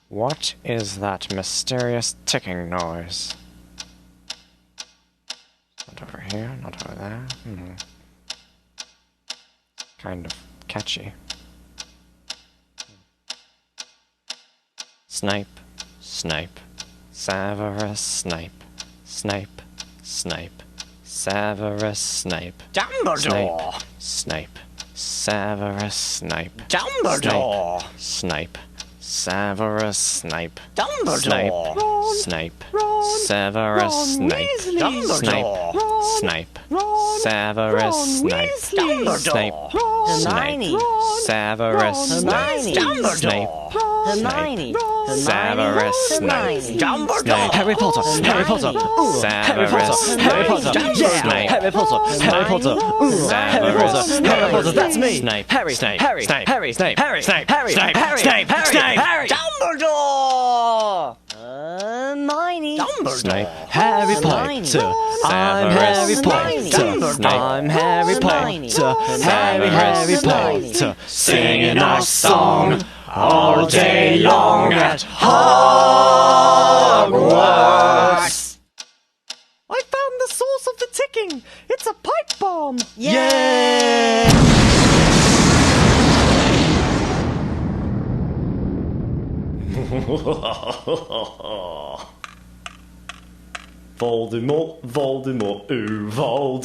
What is that mysterious ticking noise? Not over here, not over there. Kind of catchy. Snipe, Snipe, Severus Snape, Snape, Snape, Severus Snape, Dumbledore! Snape, Severus Snape, Dumbledore! Snape, Severus Snape, Dumbledore! Snape, Ron, Severus Ron Snape, Weasley. Snape, Ron, Snape, Ron, Severus Ron Snape, Weasley. Snape, Ron, Snape, Ron, Severus Ron Snape, Weasley. Snape, Hermione. Severus Snape, Dumbledore! Harry Potter. Harry Potter. Ooh, Harry Potter. Harry Potter. Yeah. Snape. Harry Potter. Harry Potter. Ooh, Harry Potter. Harry Potter. That's me. Snape, Harry. Snape, Harry. Snape, Harry. Snape, Harry. Snape, Harry. Snape, Harry. Snape, Harry. Snape. Harry. Dumbledore! Hermione. Snape, Harry Hermione. Potter. I'm Harry Hermione. Potter. I'm Harry Hermione. Potter. Harry Hermione. Potter. singing our song all day long at Hogwarts. I found the source of the ticking! It's a pipe bomb! Yeah. Voldemort, Voldemort, ooh, Voldemort.